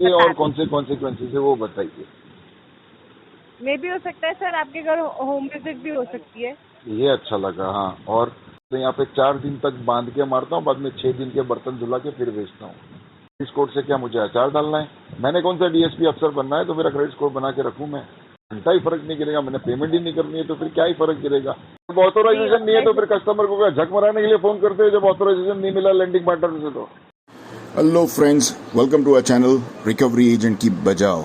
ये और कौन से कॉन्सिक्वेंसेस है वो बताइए। मे भी हो सकता है सर, आपके घर होम विजिट भी हो सकती है। ये अच्छा लगा। हाँ, और तो यहाँ पे 4 दिन तक बांध के मारता हूँ, बाद में 6 दिन के बर्तन धुला के फिर बेचता हूँ। क्रेडिट स्कोर से क्या मुझे अचार डालना है? मैंने कौन सा डीएसपी अफसर बनना है तो मेरा क्रेडिट स्कोर बना के रखूँ मैं? घंटा ही फर्क नहीं गिरेगा। मैंने पेमेंट ही नहीं करनी है तो फिर क्या ही फर्क गिरेगा? जब ऑथोराइजेशन नहीं है तो फिर कस्टमर को क्या झक मराने के लिए फोन करते हैं जब ऑथोराइजेशन नहीं मिला लेंडिंग पार्टनर से? तो hello friends, welcome to our channel recovery agent की बजाओ।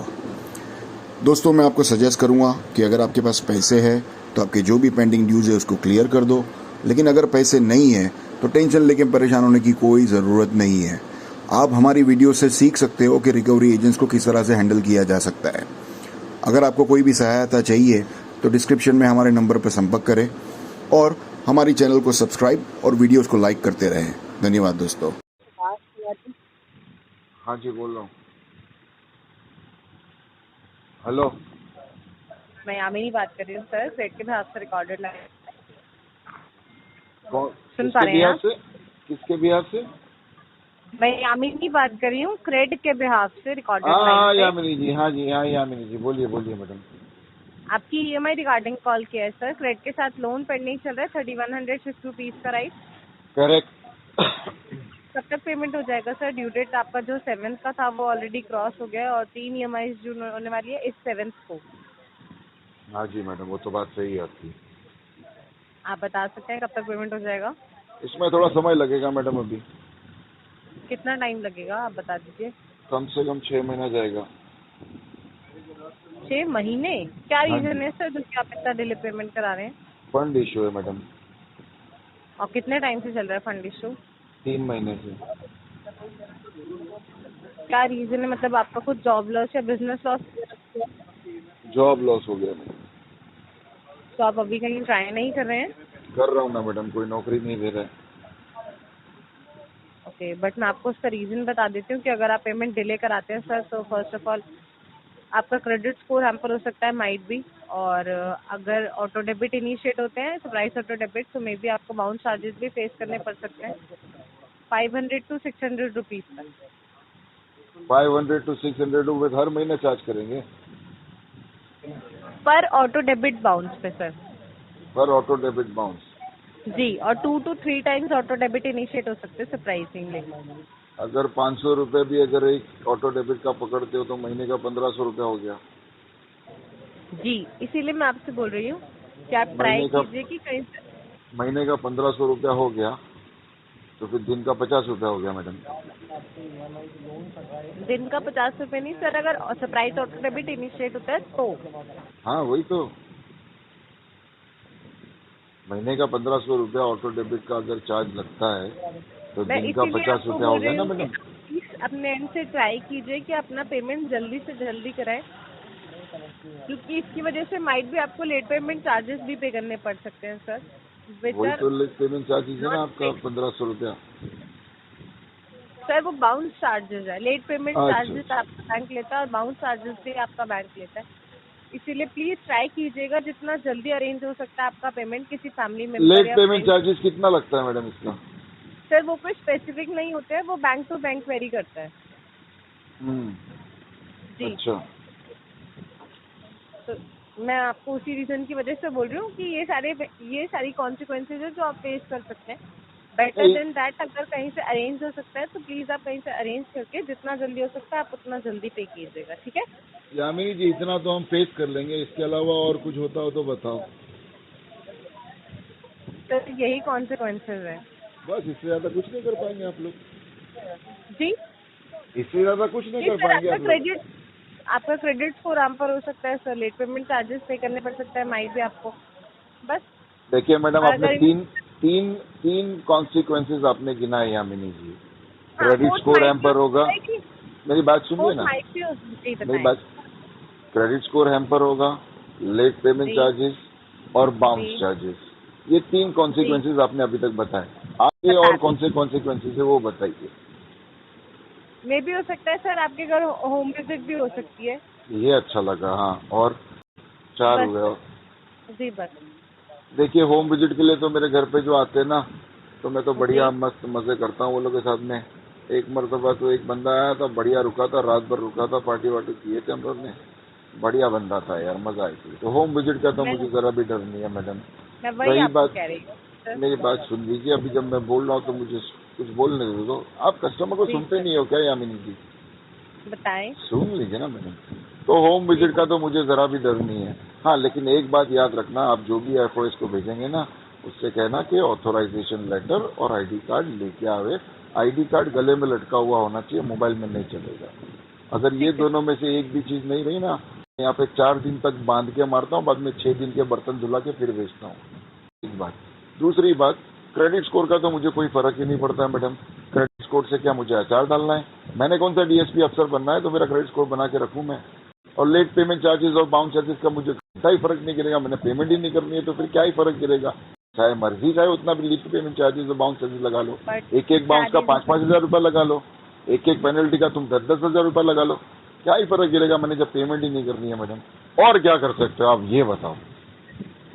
दोस्तों, मैं आपको सजेस्ट करूंगा कि अगर आपके पास पैसे हैं तो आपके जो भी पेंडिंग ड्यूज है उसको क्लियर कर दो, लेकिन अगर पैसे नहीं है तो टेंशन लेके परेशान होने की कोई ज़रूरत नहीं है। आप हमारी वीडियो से सीख सकते हो कि रिकवरी एजेंट्स को किस तरह से हैंडल किया जा सकता है। अगर आपको कोई भी सहायता चाहिए तो डिस्क्रिप्शन में हमारे नंबर पर संपर्क करें और हमारी चैनल को सब्सक्राइब और वीडियोज़ को लाइक करते रहें। धन्यवाद दोस्तों। हाँ जी, बोल रहा हूँ। हेलो, मैं यामिनी बात कर रही हूँ सर, क्रेडिट के बिहाफ से रिकॉर्डेड लाइन। सुन पा किसके रहे हैं बिहार आप? से? किसके बिहार से? मैं यामिनी बात कर रही हूँ, क्रेडिट के बिहाफ से रिकॉर्डेड हाँ लाइन पे। यामिनी जी, हाँ जी, हाँ यामिनी जी, बोलिए बोलिए मैडम। आपकी ईएमआई रिगार्डिंग कॉल किया है सर। क्रेडिट के साथ लोन पेंडिंग चल रहा है 3106 रुपीज का, राइट? करेक्ट। कब तक पेमेंट हो जाएगा सर? ड्यू डेट आपका जो 7th का था वो ऑलरेडी क्रॉस हो गया है और 3 ईएमआई जो होने वाली है इस 7th को। हाँ जी मैडम, वो तो बात सही है आपकी। आप बता सकते हैं कब तक पेमेंट हो जाएगा? इसमें थोड़ा समय लगेगा मैडम। अभी कितना टाइम लगेगा आप बता दीजिए। कम से कम 6 महीना जाएगा। 6 महीने? क्या हाँ जी, रीजन है सर जो कि आप इतना डिले पेमेंट करा रहे हैं? फंड इशू है मैडम। और कितने टाइम से चल रहा है फंड इशू? 3 महीने से। क्या रीजन है, मतलब आपका कुछ जॉब लॉस या बिजनेस लॉस? जॉब लॉस हो गया मैडम। तो आप अभी कहीं ट्राई नहीं कर रहे हैं? कर रहा हूँ ना मैडम, कोई नौकरी नहीं दे रहा है। ओके, बट मैं आपको उसका रीजन बता देती हूँ कि अगर आप पेमेंट डिले कराते हैं सर तो फर्स्ट ऑफ ऑल आपका क्रेडिट स्कोर हैम्पर हो सकता है, माइट भी। और अगर ऑटो डेबिट इनिशिएट होते हैं, सरप्राइज ऑटो डेबिट, तो मे बी आपको बाउंस चार्जेस भी फेस करने पड़ सकते हैं 500 to 600 रुपीज तक 500 to 600 रुपये हर महीने चार्ज करेंगे पर ऑटो डेबिट बाउंस पे सर। पर ऑटो डेबिट बाउंस। जी, और 2 to 3 times auto debit initiate हो सकते हैं सरप्राइजिंगली। अगर 500 रुपये भी अगर एक ऑटो डेबिट का पकड़ते हो तो महीने का 1500 रुपया हो गया। जी, इसीलिए मैं आपसे बोल रही हूँ कि आप ट्राई कीजिए कि कहीं से। महीने का 1500 रुपया हो गया तो फिर दिन का 50 रुपया हो गया मैडम। दिन का 50 रुपये नहीं सर, अगर सरप्राइज ऑटो डेबिट इनिशिएट होता है तो। हाँ वही तो, महीने का 1500 रुपया ऑटो डेबिट का अगर चार्ज लगता है तो मैं दिन का इसीलिए 50 आपको रुपया हो बोल गया रही ना हूँ कि मैडम। प्लीज अपने एंड से ट्राई कीजिए कि अपना पेमेंट जल्दी से जल्दी कराएं, क्योंकि इसकी वजह से माइट भी आपको लेट पेमेंट चार्जेस भी पे करने पड़ सकते हैं सर, विच वही आर तो लेट पेमेंट चार्जेस है ना नॉट आपका पे। 1500 रुपया। सर वो बाउंस चार्जेस है, लेट पेमेंट अच्छा चार्जेस अच्छा, आपका बैंक लेता है और बाउंस चार्जेस भी आपका बैंक लेता है। इसीलिए प्लीज ट्राई कीजिएगा जितना जल्दी अरेंज हो सकता है आपका पेमेंट किसी फैमिली मेंबर लेट या पेमेंट फ्रेंड। चार्जेस कितना लगता है मैडम इसका? सर वो कोई स्पेसिफिक नहीं होते हैं, वो बैंक टू बैंक वेरी करता है। जी, अच्छा। तो मैं आपको उसी रीजन की वजह से बोल रही हूँ कि ये सारी कॉन्सिक्वेंसेज है जो आप फेस कर सकते हैं। बेटर नहीं देन दैट, अगर कहीं से अरेंज हो सकता है तो प्लीज आप कहीं से अरेंज करके जितना जल्दी हो सकता है आप उतना जल्दी पे कीजिएगा, ठीक है? यामिनी जी, इतना तो हम फेस कर लेंगे, इसके अलावा और कुछ होता हो तो बताओ। तो यही कॉन्सिक्वेंसेज है। बस इससे ज्यादा कुछ नहीं कर पाएंगे आप लोग। जी इससे ज्यादा कुछ नहीं जी कर सर, पाएंगे आप लोग। आपका क्रेडिट स्कोर आम पर हो सकता है सर, लेट पेमेंट चार्जेस पे करने पड़ सकता है माइट भी आपको, बस। देखिए मैडम, और आपने अगर तीन कॉन्सिक्वेंसेज आपने गिनाए यामिनी जी। हाँ, क्रेडिट फोर्थ स्कोर माइट भी हैम्पर होगा। मेरी बात सुनिए फोर्थ ना, माइट भी जी मेरी बताएं। बात। क्रेडिट स्कोर हैम्पर होगा, लेट पेमेंट जी चार्जेस और बाउंस जी चार्जेस। ये 3 जी कॉन्सिक्वेंसेज आपने अभी तक बताए। आगे बता और कौन से दीजिए। कॉन्सिक्वेंसेज है वो बताइए। मे भी हो सकता है सर, आपके घर होम विजिट भी हो सकती है। ये अच्छा लगा। हाँ, और 4 बस हुए। और सर, जी बस। देखिए, होम विजिट के लिए तो मेरे घर पे जो आते हैं ना, तो मैं तो जी बढ़िया मस्त मजे करता हूँ वो लोग के साथ में। एक मरतबा तो एक बंदा आया था, बढ़िया रुका था, रात भर रुका था, पार्टी वार्टी किए थे हम लोग ने, बढ़िया बंदा था यार, मजा आई थी। तो होम विजिट का तो मुझे जरा भी डर नहीं है मैडम। मैं वही रही आपको बात, कह रही हूँ सर। मेरी बात सुन लीजिए, अभी जब मैं बोल रहा हूँ तो मुझे कुछ बोलने दो। आप कस्टमर को जी सुनते सर। नहीं हो क्या यामिनी जी? बताएं। सुन लीजिए ना मैडम। तो होम विजिट का तो मुझे जरा भी डर नहीं है। हाँ, लेकिन एक बात याद रखना, आप जो भी एफओएस को भेजेंगे ना, उससे कहना कि ऑथोराइजेशन लेटर और आईडी कार्ड लेके आवे। आईडी कार्ड गले में लटका हुआ होना चाहिए, मोबाइल में नहीं चलेगा। अगर ये दोनों में से एक भी चीज नहीं रही ना, यहाँ पे 4 दिन तक बांध के मारता हूँ, बाद में 6 दिन के बर्तन धुला के फिर बेचता हूँ। एक बात। दूसरी बात, क्रेडिट स्कोर का तो मुझे कोई फर्क ही नहीं पड़ता है मैडम। क्रेडिट स्कोर से क्या मुझे अचार डालना है? मैंने कौन सा डीएसपी अफसर बनना है तो मेरा क्रेडिट स्कोर बना के रखूं मैं? और लेट पेमेंट चार्जेस और बाउंस चार्जेस का मुझे कोई फर्क नहीं गिरेगा। मैंने पेमेंट ही नहीं करनी है तो फिर क्या ही फर्क गिरेगा? चाहे मर्जी चाहे उतना भी लेट पेमेंट चार्जेस और बाउंस चार्जेस लगा लो। एक एक बाउंस का 5-5 हजार रुपया लगा लो, एक एक पेनल्टी का तुम 10-10 हजार रुपया लगा लो, क्या ही फर्क गिरेगा? मैंने जब पेमेंट ही नहीं करनी है मैडम। और क्या कर सकते हो आप ये बताओ?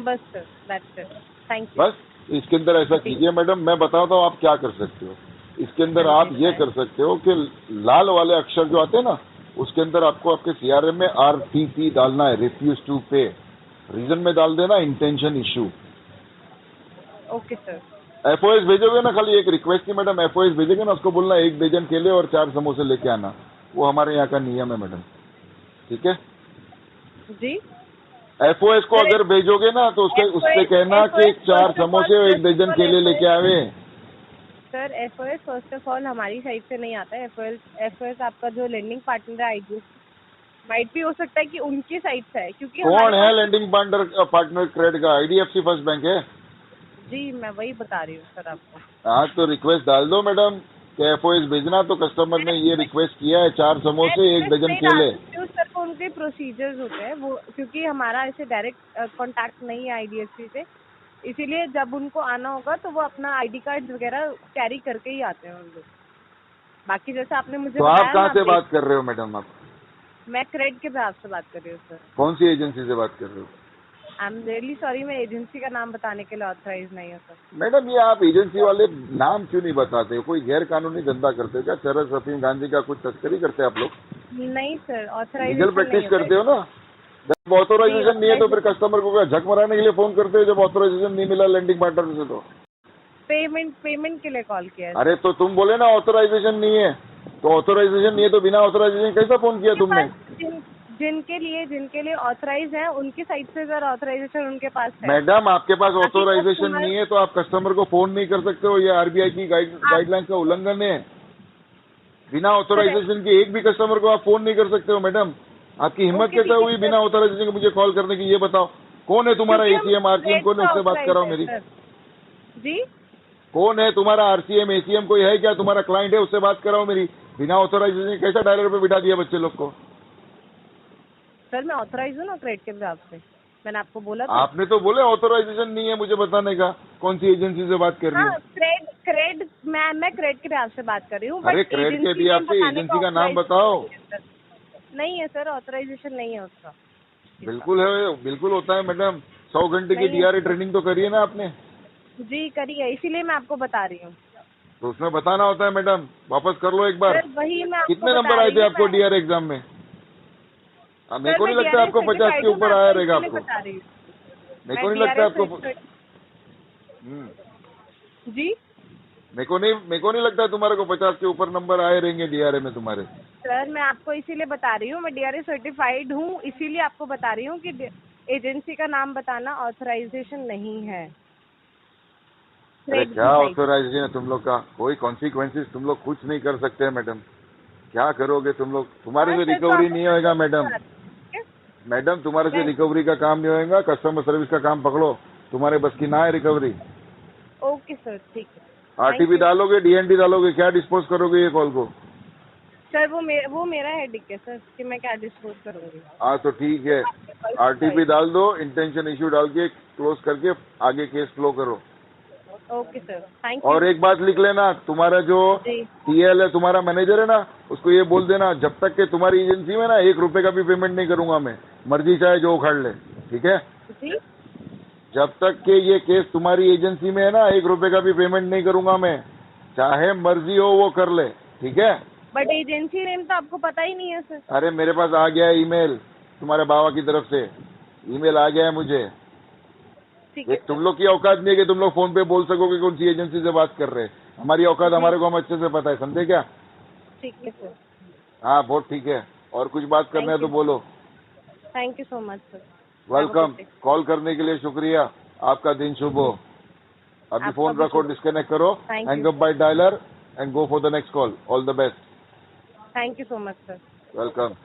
बस sir, that's it, thank you. बस इसके अंदर ऐसा कीजिए मैडम, मैं बताता हूँ आप क्या कर सकते हो। इसके अंदर आप ये कर सकते हो कि लाल वाले अक्षर जो आते हैं ना, उसके अंदर आपको आपके सीआरएम में RTP डालना है, रिफ्यूज टू पे। रीजन में डाल देना intention issue. Okay sir. FOS भेजोगे ना, खाली एक रिक्वेस्ट थी मैडम, एफओएस भेजोगे ना, उसको बोलना 1 दर्जन केले और 4 समोसे लेके आना। वो हमारे यहाँ का नियम है मैडम, ठीक है? जी। एफओएस को अगर भेजोगे ना तो उससे कहना कि 4 समोसे और 1 दर्जन केले लेके आवे। Sir FOS first of all हमारी साइड से नहीं आता है। एफओएस आपका जो लेंडिंग पार्टनर है आईडी माइट भी हो सकता है कि उनकी साइड से है, क्योंकि कौन है लेंडिंग पार्टनर क्रेडिट का? आईडीएफसी फर्स्ट बैंक है जी, मैं वही बता रही हूँ सर आपको। हाँ, तो रिक्वेस्ट डाल दो मैडम कि एफओएस भेजना। तो कस्टमर ने ये रिक्वेस्ट किया है, 4 समोसे 1 दर्जन केले। सर को उनके प्रोसीजर्स होते हैं वो, क्योंकि हमारा ऐसे डायरेक्ट कांटेक्ट नहीं है आईडीएफसी से, इसीलिए जब उनको आना होगा तो वो अपना आईडी कार्ड वगैरह कैरी करके ही आते हैं उन लोग। बाकी जैसे आपने मुझे तो आप कहाँ से बात कर रहे हो मैडम? आप? मैं क्रेडिट के बिहाफ से बात कर रही हूँ सर। कौन सी एजेंसी से बात कर रहे हो? आई एम रियली सॉरी, मैं एजेंसी का नाम बताने के लिए ऑथराइज नहीं हूँ सर। मैडम, ये आप एजेंसी वाले नाम क्यों नहीं बताते हो? कोई गैर कानूनी धंधा करते हो क्या? चरस अफीम गांजे का कुछ तस्करी करते हैं आप लोग? नहीं सर, ऑथराइजेशन लीगल प्रैक्टिस करते हो ना? जब ऑथोराइजेशन नहीं है तो फिर कस्टमर को क्या झक मराने के लिए फोन करते हो? जब ऑथोराइजेशन नहीं मिला लेंडिंग पार्टनर से तो पेमेंट के लिए कॉल किया है। अरे तो तुम बोले ना ऑथोराइजेशन नहीं है, तो ऑथोराइजेशन नहीं है तो बिना ऑथोराइजेशन कैसा फोन किया तुमने? जिनके लिए ऑथराइज है उनकी साइड से सर ऑथराइजेशन उनके पास है। मैडम, आपके पास ऑथोराइजेशन नहीं है तो आप कस्टमर को फोन नहीं कर सकते हो। ये आरबीआई की गाइडलाइन का उल्लंघन है। बिना ऑथोराइजेशन के एक भी कस्टमर को आप फोन नहीं कर सकते हो मैडम। आपकी हिम्मत कैसे हुई बिना ऑथोराइजेशन के मुझे कॉल करने की? ये बताओ, कौन है तुम्हारा एसीएम आरसीएम? कौन है? उससे बात कराओ मेरी। जी, कौन है तुम्हारा आरसीएम एसीएम? कोई है क्या तुम्हारा क्लाइंट है? उससे बात कराओ मेरी। बिना ऑथोराइजेशन कैसा डायलर पे बिठा दिया बच्चे लोग को? सर मैं ऑथराइज हूँ ना क्रेडिट के हिसाब से, मैंने आपको बोला था। आपने तो बोले ऑथोराइजेशन नहीं है मुझे बताने का। कौन सी एजेंसी से बात कर रही हो? क्रेड मैं क्रेडिट के हिसाब से बात कर रही हूँ। अरे क्रेडिट के भी आपसे एजेंसी का नाम बताओ। नहीं है सर, ऑथराइजेशन नहीं है उसका। बिल्कुल है, बिल्कुल होता है मैडम। 100 घंटे की डीआरए ट्रेनिंग तो करी है ना आपने? जी करी है, इसीलिए मैं आपको बता रही हूँ। तो उसमें बताना होता है मैडम। वापस कर लो एक बार। वही मैं कितने नंबर आए थे आपको डीआरए एग्जाम में? मेरे को नहीं लगता आपको 50 के ऊपर आया रहेगा आपको। मेरे को नहीं लगता आपको। जी, मेरे को नहीं लगता तुम्हारे को 50 के ऊपर नंबर आए रहेंगे डीआरए में तुम्हारे। सर मैं आपको इसीलिए बता रही हूँ, मैं डीआरए सर्टिफाइड हूँ, इसीलिए आपको बता रही हूँ कि एजेंसी का नाम बताना ऑथराइजेशन नहीं है। अरे क्या ऑथराइजेशन है तुम लोग का? कोई कॉन्सिक्वेंसेस तुम लोग कुछ नहीं कर सकते मैडम। क्या करोगे तुम लोग? तुम्हारे से रिकवरी नहीं होगा मैडम। मैडम तुम्हारे से रिकवरी का काम नहीं होगा। कस्टमर सर्विस का काम पकड़ो, तुम्हारे बस की ना है रिकवरी। ओके सर, ठीक है। आरटीपी डालोगे, डीएनडी डालोगे, क्या डिस्पोज करोगे ये कॉल को? सर वो मेरा हेडेक है सर कि मैं क्या डिस्पोज करूंगी। हाँ तो ठीक है, आरटीपी डाल दो, इंटेंशन इश्यू डाल के क्लोज करके आगे केस फ्लो करो। Okay sir, thank you. और एक बात लिख लेना, तुम्हारा जो टीएल है, तुम्हारा मैनेजर है ना, उसको ये बोल देना जब तक कि तुम्हारी एजेंसी में ना 1 रुपए का भी पेमेंट नहीं करूंगा मैं, मर्जी चाहे जो उखाड़ ले, ठीक है? जी, जब तक कि ये केस तुम्हारी एजेंसी में है ना, 1 रुपए का भी पेमेंट नहीं करूंगा मैं, चाहे मर्जी हो वो कर ले। ठीक है। बट एजेंसी नेम तो आपको पता ही नहीं है सर। अरे मेरे पास आ गया है ईमेल तुम्हारे बाबा की तरफ से, ईमेल आ गया है मुझे। ठीक है एक तुम लोग की औकात नहीं है कि तुम लोग फोन पे बोल सकोगे कौन सी एजेंसी से बात कर रहे हैं। हमारी औकात हमारे को हम अच्छे से पता है, समझे क्या? ठीक है सर। हाँ बहुत ठीक है। और कुछ बात करना है तो बोलो। Thank you so much sir. Welcome. Call करने के लिए शुक्रिया। आपका दिन शुभ हो। अभी आपका फोन भी रखो, शुभ। डिस्कनेक्ट करो, Thank you. Hang up by dialer and go for the next call. All the best. Thank you so much sir. Welcome.